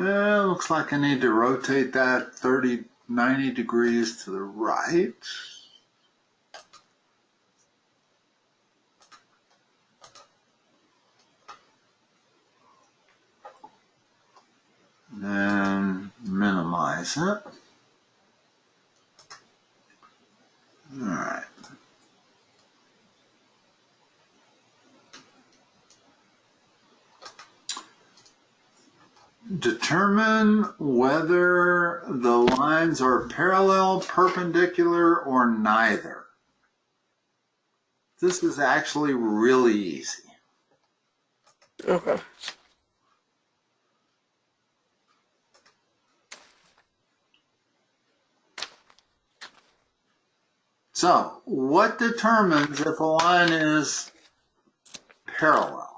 Looks like I need to rotate that 90 degrees to the right. Then minimize it. All right. Determine whether the lines are parallel, perpendicular, or neither. This is actually really easy. Okay. So, what determines if a line is parallel?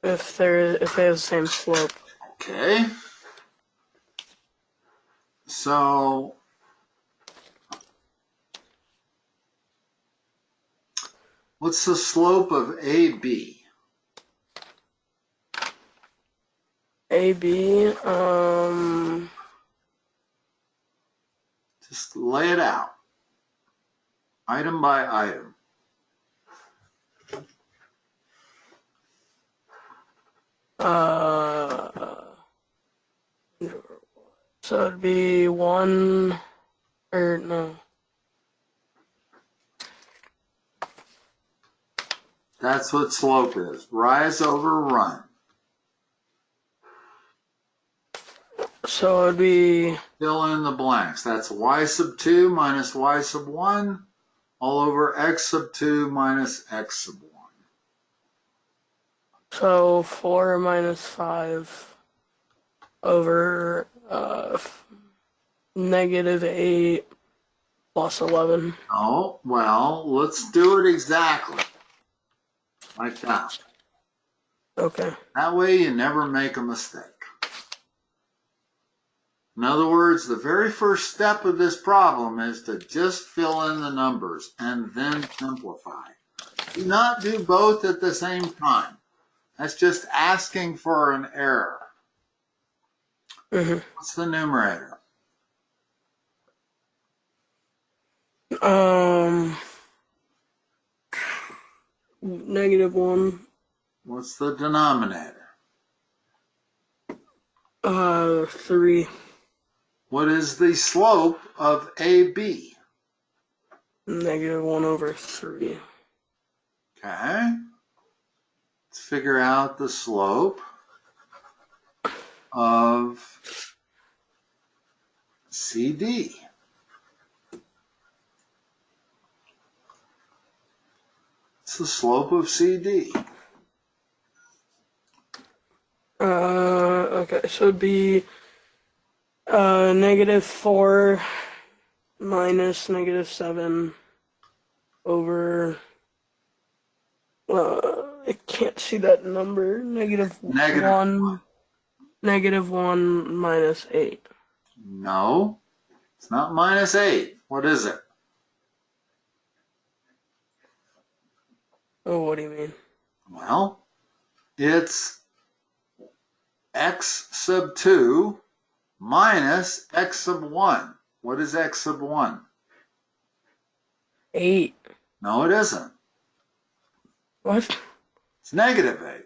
If they have the same slope. Okay. So, what's the slope of AB? AB, Just lay it out, item by item. so it'd be 1, or no. That's what slope is. Rise over run. So it'd be... Fill in the blanks. That's y sub 2 minus y sub 1 all over x sub 2 minus x sub 1. So 4 minus 5 over negative 8 plus 11. Oh, well, let's do it exactly like that. Okay. That way you never make a mistake. In other words, the very first step of this problem is to just fill in the numbers and then simplify. Do not do both at the same time. That's just asking for an error. Mm-hmm. What's the numerator? Negative 1. What's the denominator? 3. What is the slope of AB? Negative 1 over 3. Okay. Let's figure out the slope of CD. What's the slope of CD? Okay, so it'd be negative 4 minus negative 7 over, I can't see that number, negative 1 minus 8. No, it's not minus 8. What is it? Oh, what do you mean? Well, it's x sub 2 minus x sub 1. What is x sub 1? 8. No, it isn't. What? It's negative 8.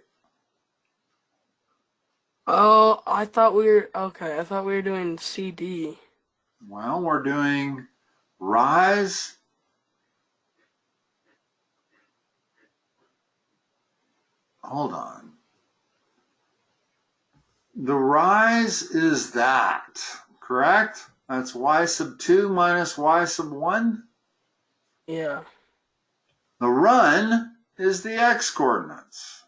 Oh, I thought we were doing CD. Well, we're doing rise. Hold on. The rise is that, correct? That's y sub 2 minus y sub 1. Yeah. The run is the x coordinates,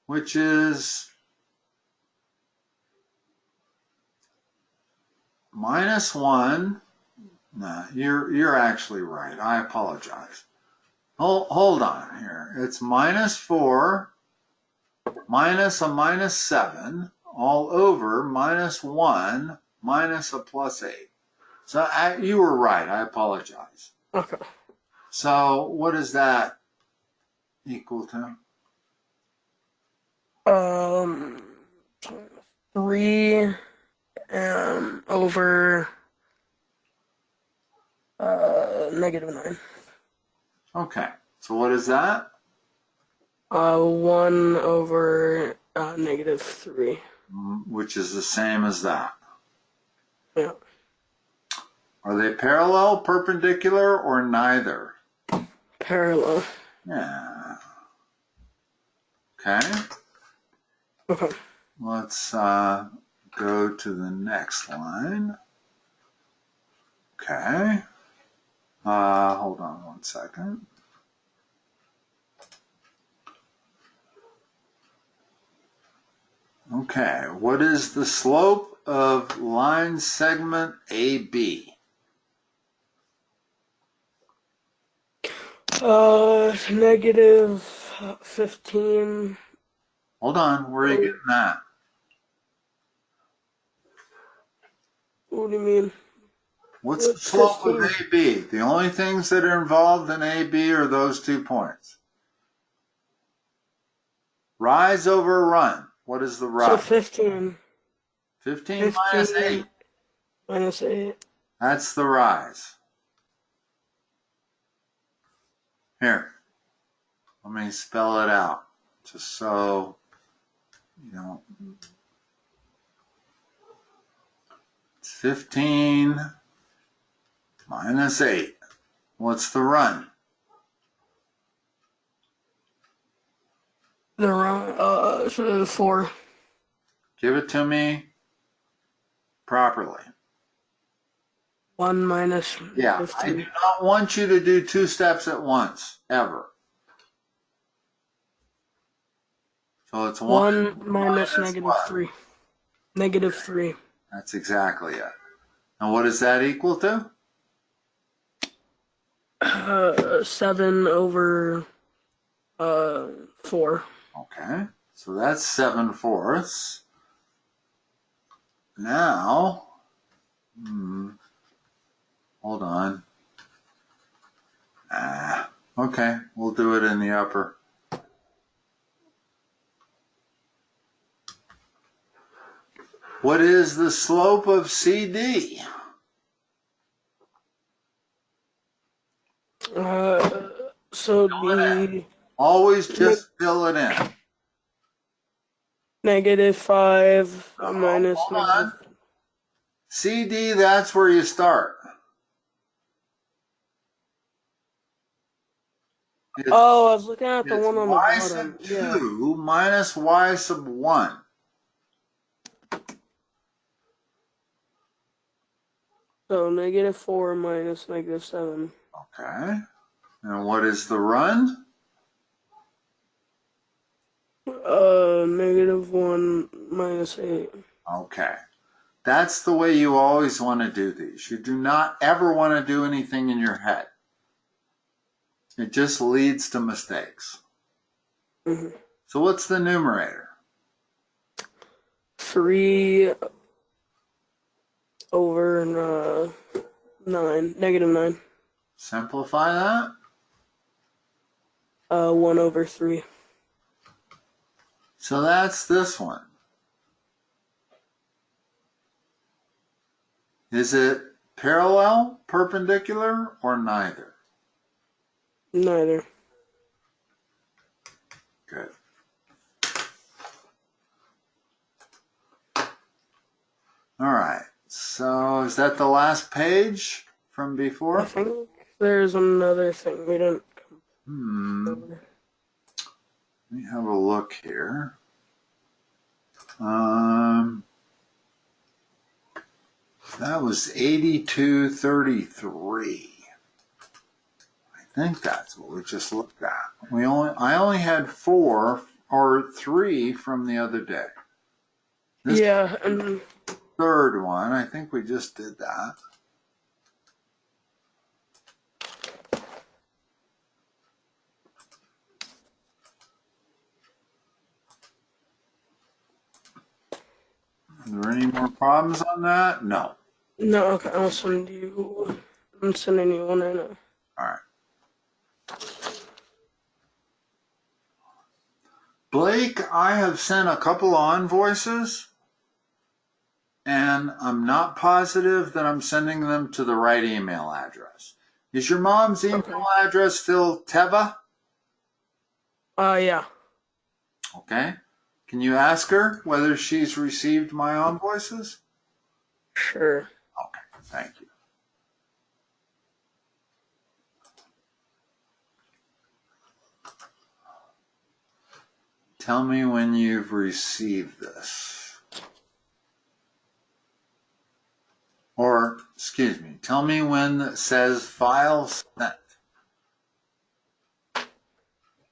which is minus 1. No, you're actually right. I apologize. Hold on here. It's minus 4 minus a minus 7 all over minus 1 minus a plus 8. So you were right. I apologize. Okay. So what is that equal to? Um, 3 over -9. Okay, so what is that? 1 over -3. Which is the same as that. Yeah. Are they parallel, perpendicular, or neither? Parallel. Yeah. Okay, Okay. let's go to the next line. Okay. Hold on one second. Okay, what is the slope of line segment AB? -15. Hold on, where are you getting that? What do you mean? What's the What's slope of 15? AB? The only things that are involved in AB are those 2 points. Rise over run. What is the So rise? 15. 15 minus 8. 15 -8. That's the rise. Here, let me spell it out, just so you don't. It's 15 minus 8. What's the run? The wrong, so 4. Give it to me properly. 1 minus Yeah, I do 15. not want you to do 2 steps at once, ever. So it's 1 1 minus minus what? -3. -3. That's exactly it. And what does that equal to? 7 over 4. Okay, so that's 7/4. Now, hold on. Okay, we'll do it in the upper. What is the slope of CD? So it'd be Always just fill it in. -5 minus Hold negative. on. CD, that's where you start. It's, Oh, I was looking at the it's one on the y sub bottom. Yeah. 2 minus y sub 1. So -4 minus -7. Okay. And what is the run? -1 minus 8. Okay. That's the way you always want to do these. You do not ever want to do anything in your head. It just leads to mistakes. Mm-hmm. So what's the numerator? 3 over 9. -9. Simplify that. 1 over 3. So that's this one. Is it parallel, perpendicular, or neither? Neither. Good. All right. So is that the last page from I before? think there's another thing we didn't Let me have a look here. That was 8233. I think that's what we just looked at. I only had 4 or 3 from the other day. This Yeah, and third one, I think we just did that. Are there any more problems on that? No. no, okay, I'm sending you one right now. All right. Blake, I have sent a couple of invoices, and I'm not positive that I'm sending them to the right email address. Is your mom's email address Phil Teva? Yeah. Okay. Can you ask her whether she's received my invoices? Sure. Okay, thank you. Tell me when you've received this. Or, excuse me, tell me when it says file sent.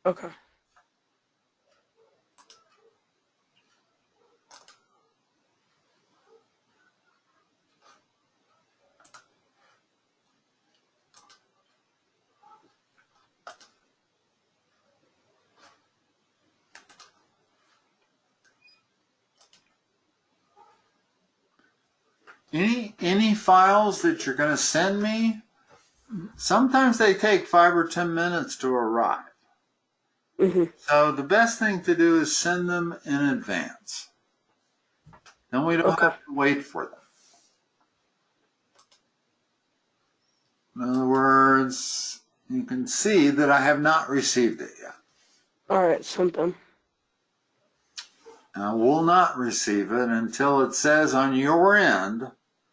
Okay. Any files that you're going to send me, sometimes they take 5 or 10 minutes to arrive. So the best thing to do is send them in advance. Then we don't have to wait for them. In other words, you can see that I have not received it yet. All right, sent them. I will not receive it until it says on your end,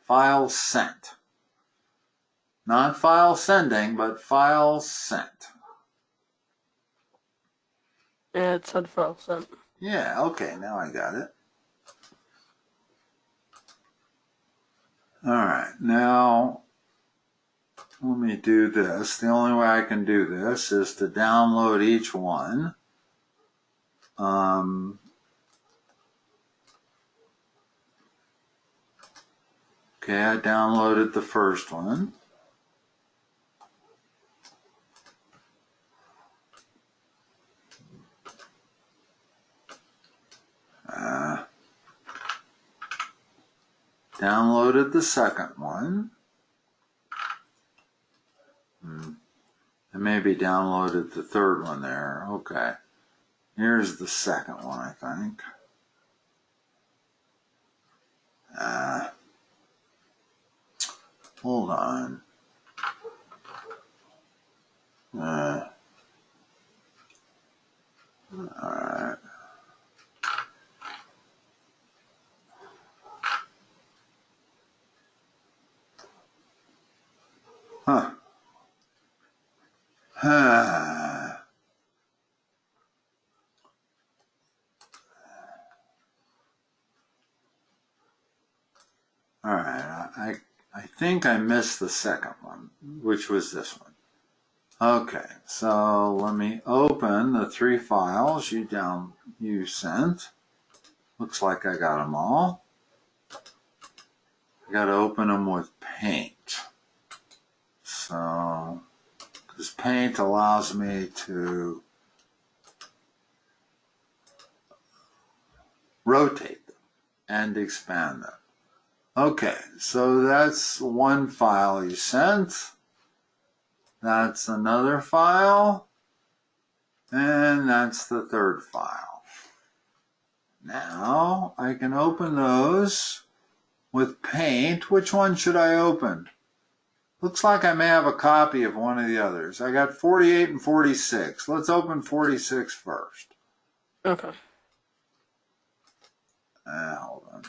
file sent. Not file sending, but file sent. Yeah, it said file sent. Yeah, okay, now I got it. All right, now let me do this. The only way I can do this is to download each one. Okay, I downloaded the first one. Downloaded the second one. And maybe downloaded the third one there. Okay. Here's the second one, I think. Hold on. All right. Huh. All right. I think I missed the second one, which was this one. Okay, so let me open the 3 files you sent. Looks like I got them all. I got to open them with Paint. So, because Paint allows me to rotate them and expand them. Okay, so that's one file you sent. That's another file. And that's the third file. Now I can open those with Paint. Which one should I open? Looks like I may have a copy of one of the others. I got 48 and 46. Let's open 46 first. Okay. Hold on.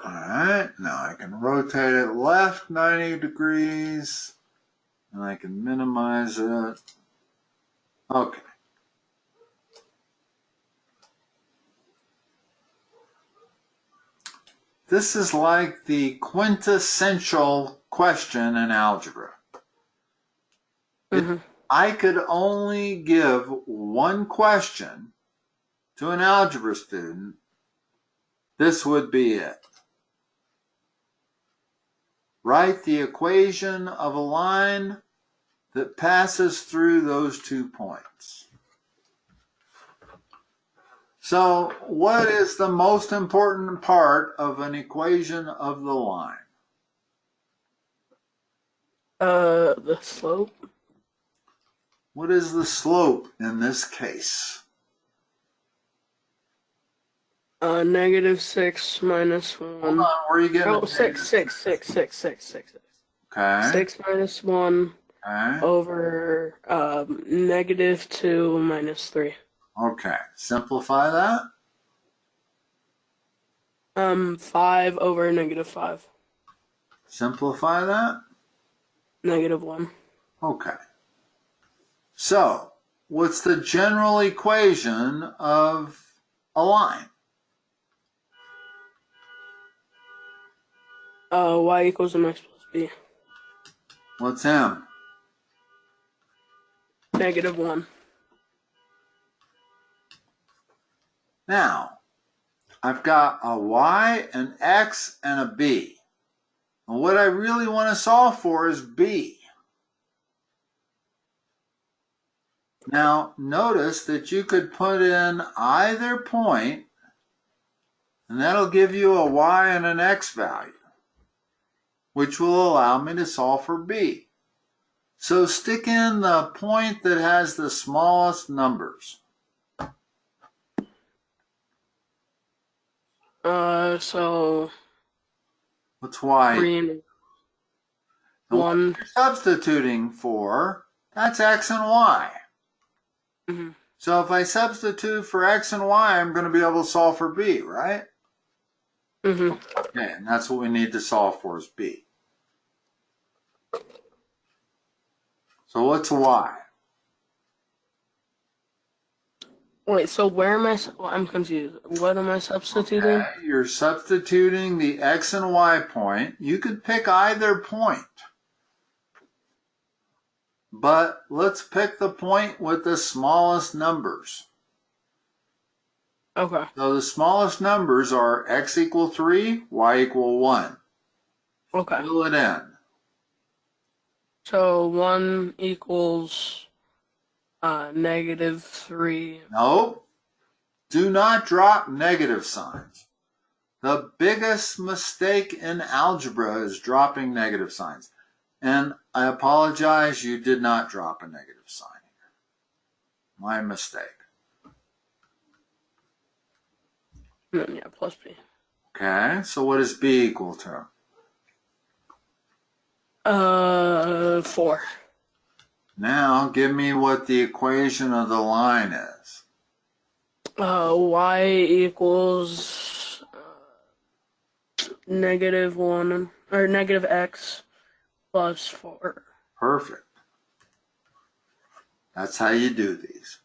Alright, now I can rotate it left 90 degrees, and I can minimize it. Okay. This is like the quintessential question in algebra. If I could only give one question to an algebra student, this would be it. Write the equation of a line that passes through those 2 points. So, what is the most important part of an equation of the line? The slope. What is the slope in this case? -6 minus Hold 1. on, where are you getting Oh, the 6, 6, 6, 6, 6, 6, 6. Okay. 6 minus 1 Okay. over -2 minus 3. Okay. Simplify that. 5 over -5. Simplify that. -1. Okay. So, what's the general equation of a line? Y equals mx plus b. What's m? -1. Now, I've got a y, an x, and a b. And what I really want to solve for is b. Now, notice that you could put in either point, and that'll give you a y and an x value, which will allow me to solve for b. So stick in the point that has the smallest numbers. So What's y? 3 and And what 1. you're substituting for, that's x and y. Mm-hmm. So if I substitute for x and y, I'm going to be able to solve for b, right? Mm-hmm. Okay, and that's what we need to solve for is b. So what's y? Wait, so where am I? I'm confused. What am I substituting? Okay, you're substituting the x and y point. You could pick either point. But let's pick the point with the smallest numbers. Okay. So the smallest numbers are x equal 3, y equal 1. Okay. Fill it in. So 1 equals -3. No, do not drop negative signs. The biggest mistake in algebra is dropping negative signs. And I apologize, you did not drop a negative sign here. My mistake. Yeah, plus b. Okay, so what is b equal to? 4. Now give me what the equation of the line is. Y equals -1 or -x plus 4. Perfect. That's how you do these.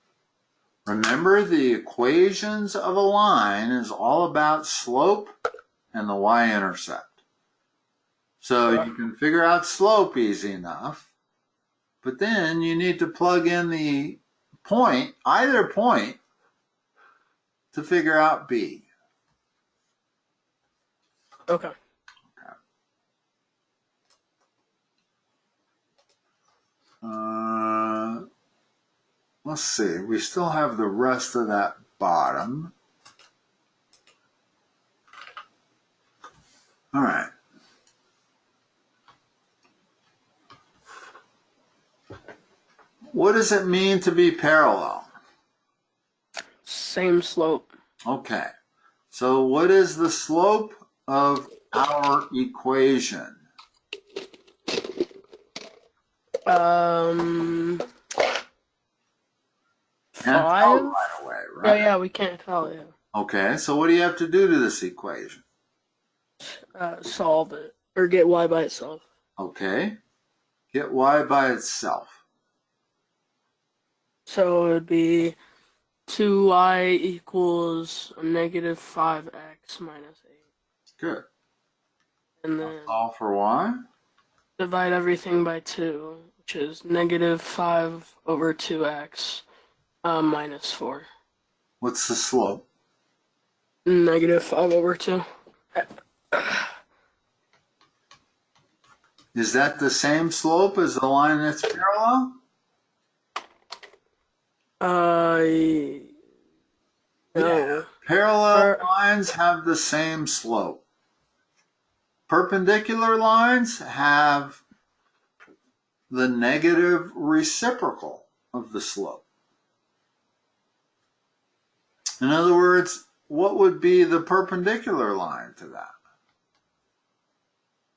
Remember, the equations of a line is all about slope and the y-intercept. So you can figure out slope easy enough, but then you need to plug in the point, either point, to figure out b. Okay. Let's see, we still have the rest of that bottom. All right. What does it mean to be parallel? Same slope. Okay. So what is the slope of our equation? Um, Can't tell 5? right away, right? Yeah, we can't tell, yeah. Okay, so what do you have to do to this equation? Solve it. Or get y by itself. Okay, get y by itself. So it would be 2y equals -5x minus 8. Good. And then Solve for y. divide everything by 2, which is -5 over 2x minus 4. What's the slope? -5 over 2. Is that the same slope as the line that's parallel? No. Yeah. Parallel lines have the same slope. Perpendicular lines have the negative reciprocal. of the slope. In other words, what would be the perpendicular line to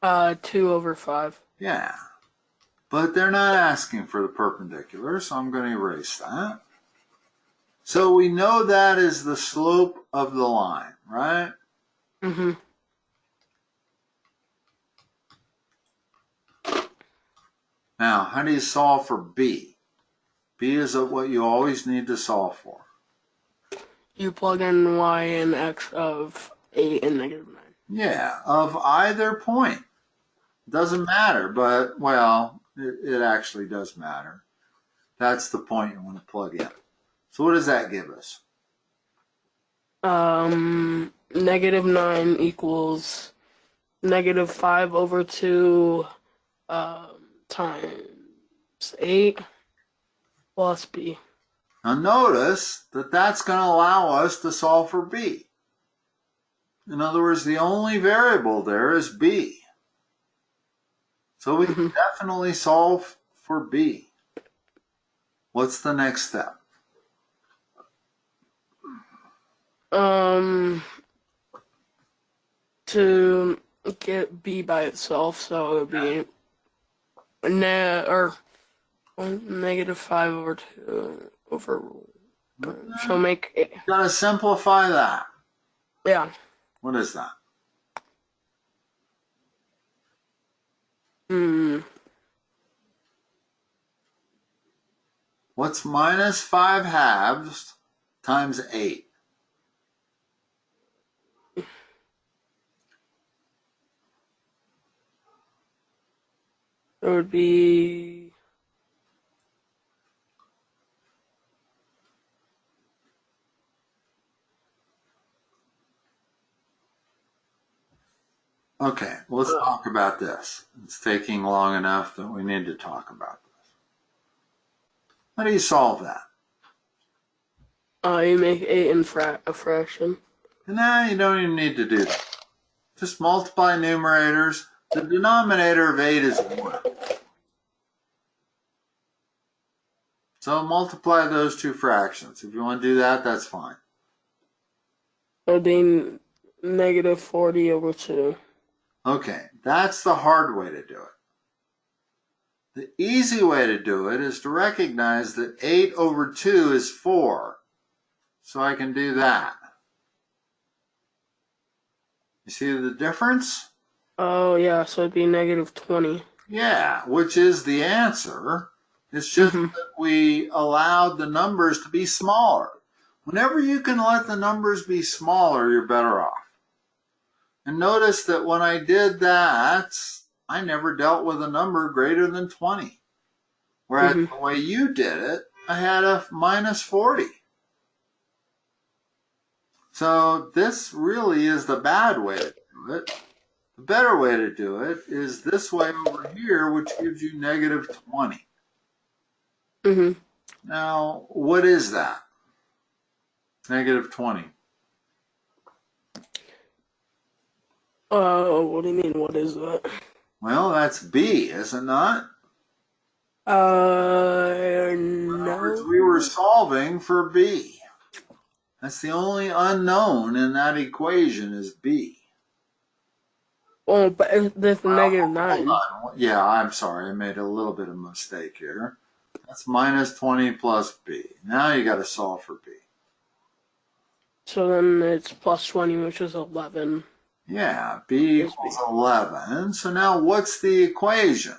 that? 2 over 5. Yeah. But they're not asking for the perpendicular, so I'm going to erase that. So we know that is the slope of the line, right? Mm-hmm. Now, how do you solve for b? B is what you always need to solve for. You plug in y and x of 8 and -9. Yeah, of either point. Doesn't matter, but, well, it actually does matter. That's the point you want to plug in. So what does that give us? -9 equals -5 over 2 times 8 plus b. Now notice that that's going to allow us to solve for b. In other words, the only variable there is b. So we can definitely solve for b. What's the next step? To get b by itself, so it would be -5 over 2 over. So make it. Gotta simplify that. Yeah. What is that? What's -5/2 times 8? It would be Okay, let's talk about this. It's taking long enough that we need to talk about this. How do you solve that? you make 8 in a fraction. Nah, you don't even need to do that. Just multiply numerators. The denominator of 8 is 1. So multiply those two fractions. If you want to do that, that's fine. It would be -40 over 2. Okay, that's the hard way to do it. The easy way to do it is to recognize that 8 over 2 is 4. So I can do that. You see the difference? Oh, yeah, so it'd be -20. Yeah, which is the answer. It's just that we allowed the numbers to be smaller. Whenever you can let the numbers be smaller, you're better off. And notice that when I did that, I never dealt with a number greater than 20. Whereas the way you did it, I had a -40. So this really is the bad way to do it. The better way to do it is this way over here, which gives you -20. Now, what is that? -20. What do you mean? What is that? Well, that's b, is it not? In other words, No. we were solving for b. That's the only unknown in that equation is b. Oh, but there's the -9. Hold on. Yeah, I'm sorry. I made a little bit of a mistake here. That's -20 plus b. Now you got to solve for b. So then it's +20, which is 11. Yeah, b equals 11. So now what's the equation?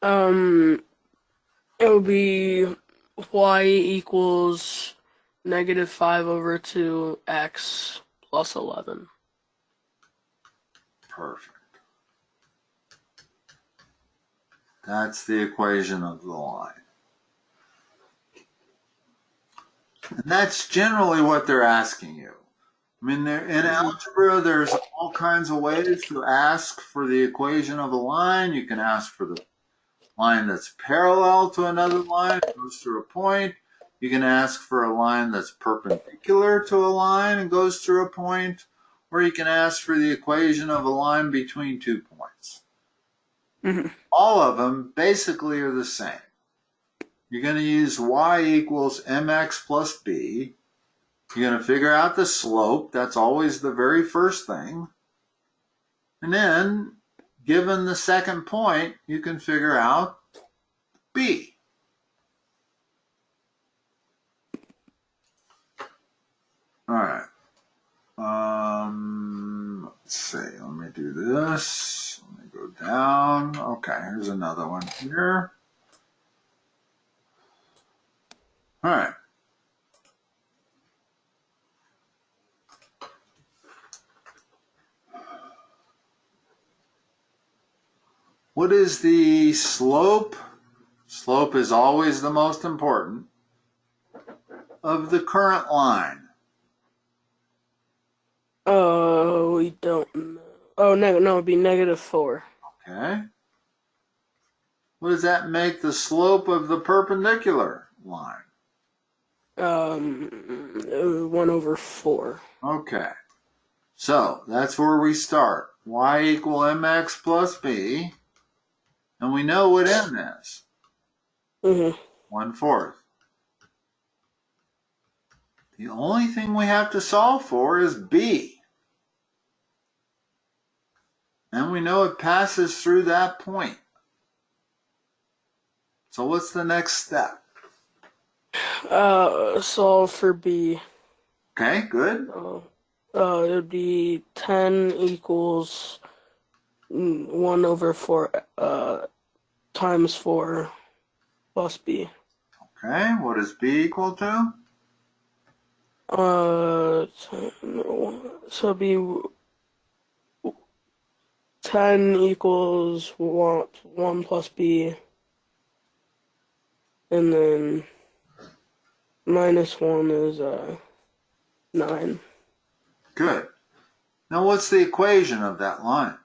It would be y equals -5 over 2x plus 11. Perfect. That's the equation of the line. And that's generally what they're asking you. I mean, in algebra, there's all kinds of ways to ask for the equation of a line. You can ask for the line that's parallel to another line, it goes through a point. You can ask for a line that's perpendicular to a line and goes through a point. Or you can ask for the equation of a line between 2 points. All of them basically are the same. you're going to use y equals mx plus b. You're going to figure out the slope. That's always the very first thing. And then, given the second point, you can figure out b. All right. Let's see. Let me do this. Let me go down. Okay, here's another one here. All right. What is the slope? Slope is always the most important of the current line. Oh, we don't know. Oh, no, it'd be -4. Okay. What does that make the slope of the perpendicular line? 1/4. Okay. So that's where we start. Y equal mx plus b. And we know what m is. 1/4. The only thing we have to solve for is b. And we know it passes through that point. So what's the next step? Solve for b. Okay, good. It would be 10 equals 1/4 times 4 plus b. Okay, what is b equal to? So it'd be 10 equals 1 plus b, and then -1 is 9. Good. Now what's the equation of that line?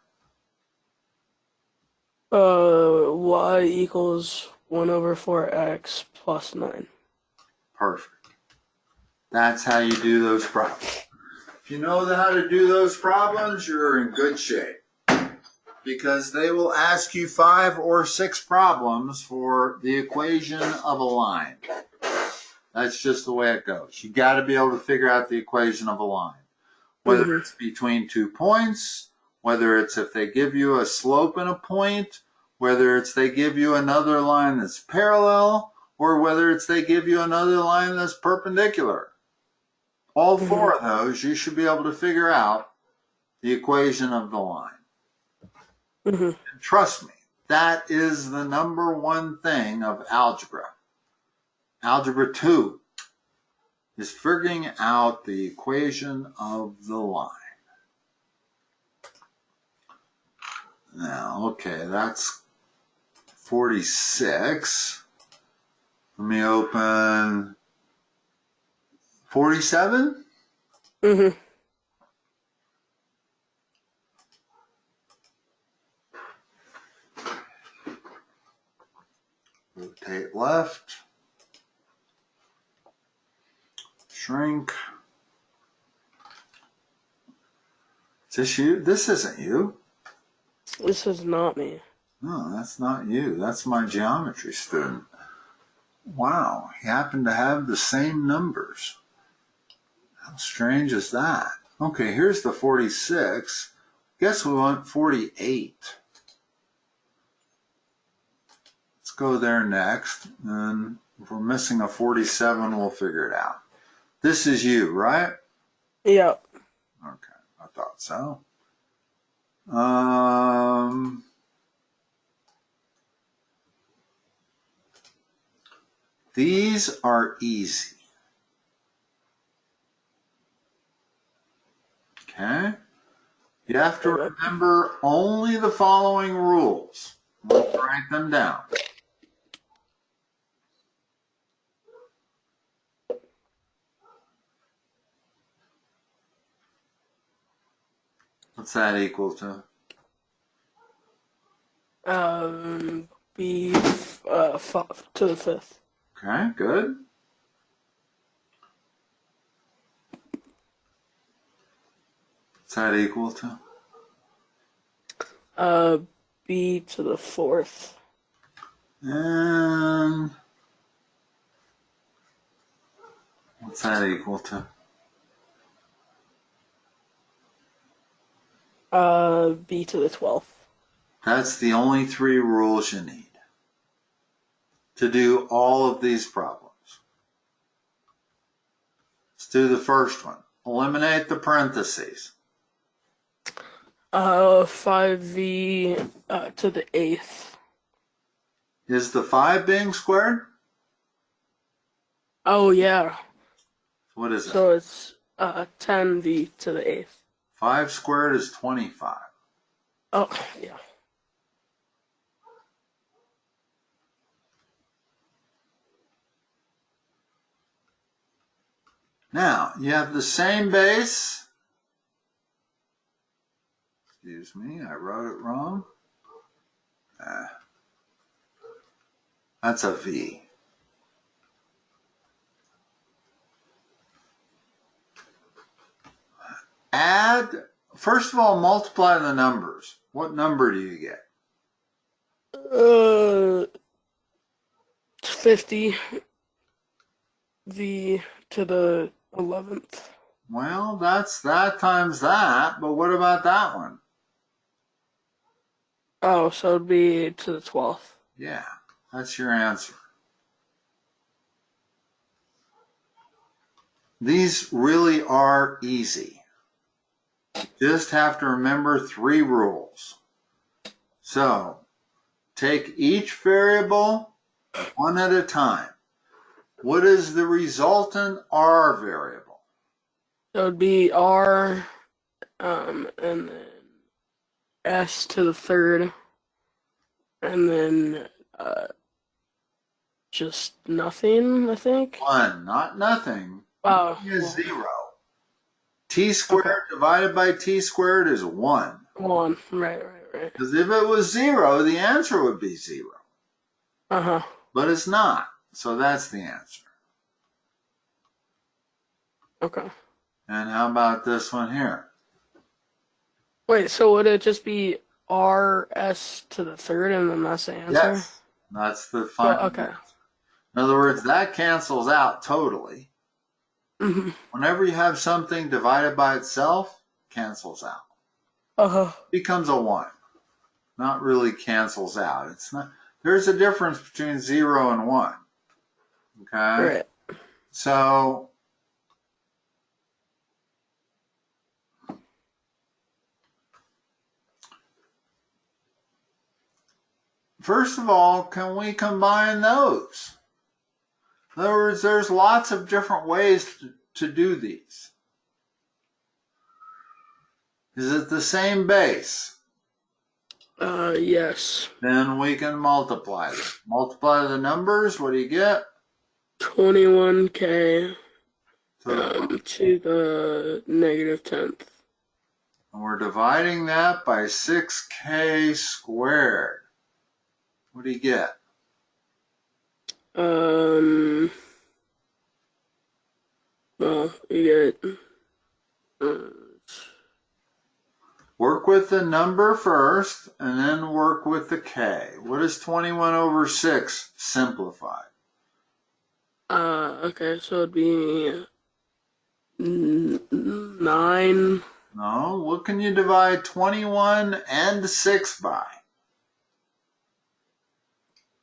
Y equals 1/4x plus 9. Perfect. That's how you do those problems. If you know how to do those problems, you're in good shape. Because they will ask you 5 or 6 problems for the equation of a line. That's just the way it goes. You got to be able to figure out the equation of a line. Whether it's between 2 points, whether it's if they give you a slope and a point, whether it's they give you another line that's parallel, or whether it's they give you another line that's perpendicular. All 4 of those, you should be able to figure out the equation of the line. And trust me, that is the #1 thing of algebra. Algebra 2 is figuring out the equation of the line. Now, okay, that's 46. Let me open 47. Rotate left. Shrink. Is this you? This isn't you. This is not me. No, that's not you. That's my geometry student. Wow, he happened to have the same numbers. How strange is that? Okay, here's the 46. Guess we want 48. Let's go there next. And if we're missing a 47, we'll figure it out. This is you, right? Yeah. Okay, I thought so. These are easy. Okay? You have to remember only the following rules. Let's write them down. What's that equal to? B to the 5th. Okay, good. What's that equal to? B to the 4th. And What's that equal to? b to the 12th. That's the only 3 rules you need to do all of these problems. Let's do the first one. Eliminate the parentheses. 5v to the 8th. Is the 5 being squared? Oh, yeah. What is it? So it's 10v to the 8th. 5 squared is 25. Oh, yeah. Now, you have the same base. Excuse me, I wrote it wrong. That's a V. Add, first of all, multiply the numbers. What number do you get? 50 v to the 11th. Well, that's that times that, but what about that one? Oh, so it'd be to the 12th. Yeah, that's your answer. These really are easy. Just have to remember 3 rules. So, take each variable one at a time. What is the resultant R variable? So it'd be r, and then s to the 3rd, and then just nothing, I think. 1, not nothing. Oh, Is 0. T squared divided by t squared is 1. 1. Right. Because if it was 0, the answer would be 0. Uh-huh. But it's not. So that's the answer. Okay. And how about this one here? Wait, so would it just be rs to the 3rd, and then that's the answer? Yes. That's the final Oh, okay. answer. In other words, that cancels out totally. Mm-hmm. Whenever you have something divided by itself, cancels out. Uh-huh. Becomes a 1. Not really cancels out. It's not. There's a difference between 0 and 1. Okay? Right. So, first of all, can we combine those? In other words, there's lots of different ways to do these. Is it the same base? Yes. Then we can multiply them. Multiply the numbers, what do you get? 21k To to the negative 10th. And we're dividing that by 6k squared. What do you get? Well, you get Work with the number first, and then work with the k. What is 21 over 6 simplified? okay, so it'd be 9. No, what can you divide 21 and 6 by?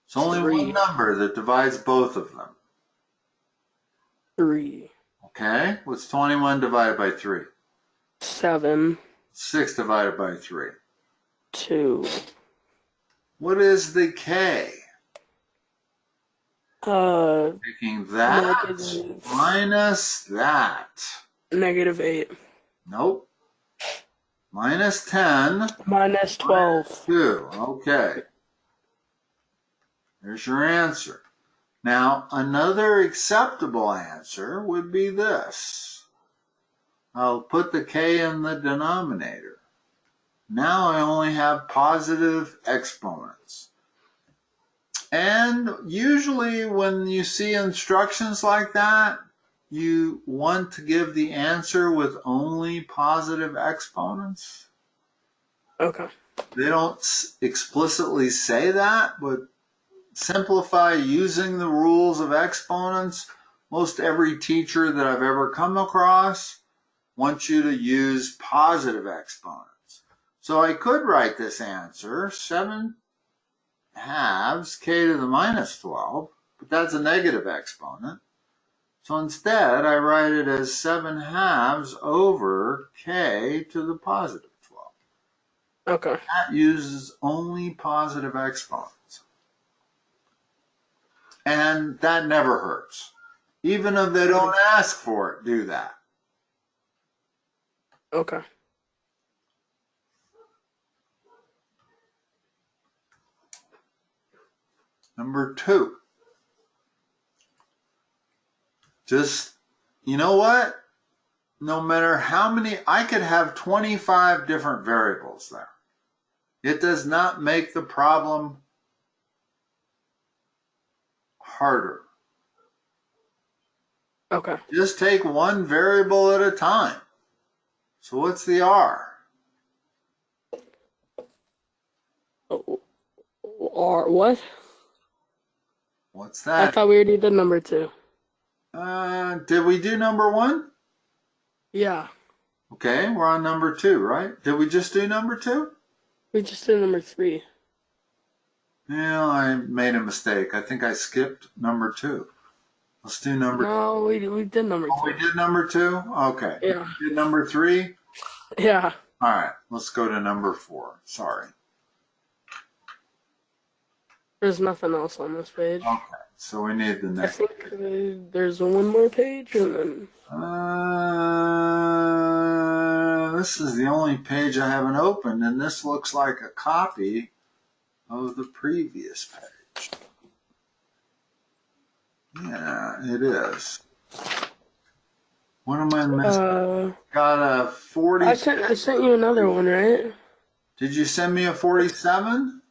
It's only 3. one number that divides both of them. 3. Okay, what's 21 divided by 3? 7. 6 divided by 3. 2. What is the k? Taking that minus that. Negative 8. Nope. Minus 10. Minus 12. 2. Okay. There's your answer. Now, another acceptable answer would be this. I'll put the k in the denominator. Now I only have positive exponents. And usually when you see instructions like that, you want to give the answer with only positive exponents. Okay. They don't explicitly say that, but simplify using the rules of exponents most every teacher that I've ever come across wants you to use positive exponents. So I could write this answer, 7 halves k to the minus 12, but that's a negative exponent. So instead, I write it as 7 halves over k to the positive 12. Okay. That uses only positive exponents. And that never hurts. Even if they don't ask for it, do that. Okay. Number 2. Just, you know what? No matter how many, I could have 25 different variables there. It does not make the problem harder. Okay. Just take one variable at a time. So what's the R? Or what? What's I that? thought we already did number 2. Did we do number 1? Yeah. Okay, we're on number 2, right? Did we just do number 2? We just did number 3. Yeah, I made a mistake. I think I skipped number 2. Let's do number 2. No, we did number 2. Oh, we did number 2? Okay. Yeah. We did number 3? Yeah. All right, let's go to number 4. Sorry. There's nothing else on this page. Okay, so we need the I next. think there's one more page and then... This is the only page I haven't opened, and this looks like a copy of the previous page. Yeah, it is. What am I missing? Got a 40. I sent you another one, right? Did you send me a 47?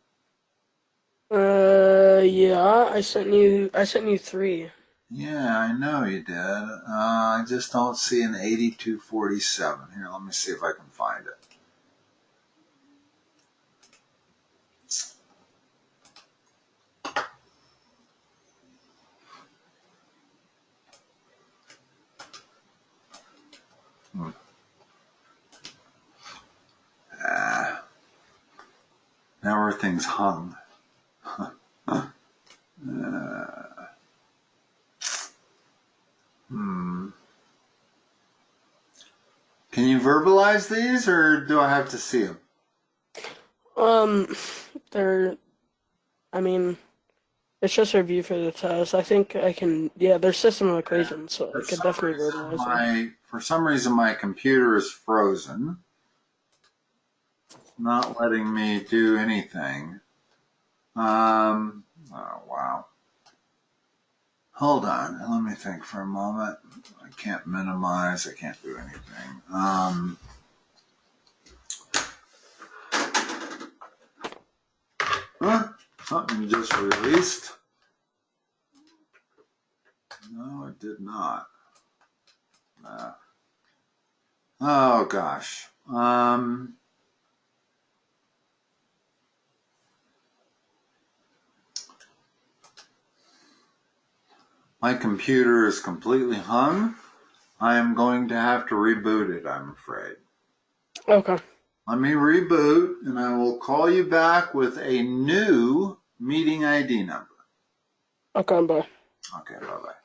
Yeah, I sent you 3. Yeah, I know you did. I just don't see an 8247. Here, let me see if I can find it. Now everything's hung. Can you verbalize these, or do I have to see them? I mean, it's just a review for the test. I think I can, yeah, they're system of equations, so I could definitely verbalize them. For some reason, my computer is frozen. It's not letting me do anything. Oh, wow. Hold on. Let me think for a moment. I can't minimize. I can't do anything. Something just released. No, it did not. Oh, gosh. My computer is completely hung. I am going to have to reboot it, I'm afraid. Okay. Let me reboot, and I will call you back with a new meeting ID number. Okay, bye. Okay, bye-bye.